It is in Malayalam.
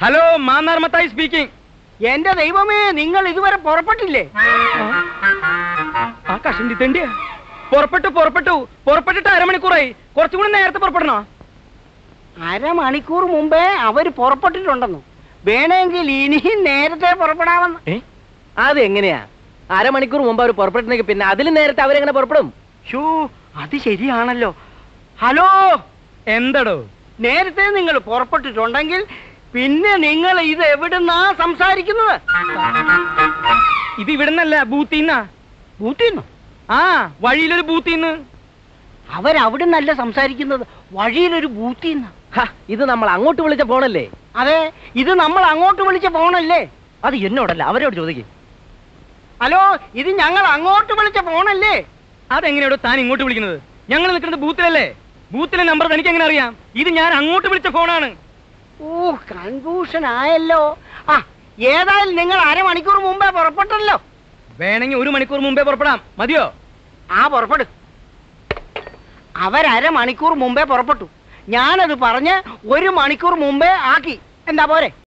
Hello Mannar Mathai speaking. എന്റെ ദൈവമേ, നിങ്ങൾ ഇതുവരെ പുറപ്പെട്ടില്ലേ? ആ കഷണ്ടി തണ്ടിയാ. പുറപ്പെട്ടിട്ട് അരമണിക്കൂറായി. കുറച്ചുകൂടി നേരത്തെ പുറപ്പെടണോ? അരമണിക്കൂർ മുമ്പേ അവര് പുറപ്പെട്ടിട്ടുണ്ടെന്നു. വേണമെങ്കിൽ ഇനിയും നേരത്തെ പുറപ്പെടാമെന്ന്. അതെങ്ങനെയാ? അരമണിക്കൂർ മുമ്പ് അവർ പുറപ്പെട്ടെങ്കിൽ പിന്നെ അതിലും നേരത്തെ അവരെങ്ങനെ പുറപ്പെടും? ഷോ, അത് ശരിയാണല്ലോ. ഹലോ, എന്തടോ? നേരത്തെ നിങ്ങൾ പുറപ്പെട്ടിട്ടുണ്ടെങ്കിൽ പിന്നെ നിങ്ങൾ ഇത് എവിടുന്നാ സംസാരിക്കുന്നത്? ഇത് ഇവിടുന്നല്ല, ബൂത്തിന്നാ. ബൂത്തിന്നോ? ആ, വഴിയിലൊരു ബൂത്തിന്ന്. അവരവിടുന്നല്ല സംസാരിക്കുന്നത്, വഴിയിലൊരു ബൂത്തിന്ന. ഇത് നമ്മൾ അങ്ങോട്ട് വിളിച്ച ഫോണല്ലേ? അതെ, ഇത് നമ്മൾ അങ്ങോട്ട് വിളിച്ച ഫോണല്ലേ? അത് എന്നോടല്ല, അവരോട് ചോദിക്കും. ഹലോ, ഇത് ഞങ്ങൾ അങ്ങോട്ട് വിളിച്ച ഫോണല്ലേ? അതെങ്ങനെയാടോ താൻ ഇങ്ങോട്ട് വിളിക്കുന്നത്? ഞങ്ങൾ നിൽക്കുന്നത് ബൂത്തിലല്ലേ. ബൂത്തിലെ നമ്പർ തനിക്ക് എങ്ങനെ അറിയാം? ഇത് ഞാൻ അങ്ങോട്ട് വിളിച്ച ഫോണാണ്. ഓ, കൺഫ്യൂഷൻ ആയല്ലോ. ആ, ഏതായാലും നിങ്ങൾ അരമണിക്കൂർ മുമ്പേ പുറപ്പെട്ടല്ലോ. വേണമെങ്കിൽ 1 മണിക്കൂർ മുമ്പേ പുറപ്പെടാം. മതിയോ? ആ, പുറപ്പെടും. അവരമണിക്കൂർ മുമ്പേ പുറപ്പെട്ടു. ഞാനത് പറഞ്ഞ് 1 മണിക്കൂർ മുമ്പേ ആക്കി. എന്താ പോരെ?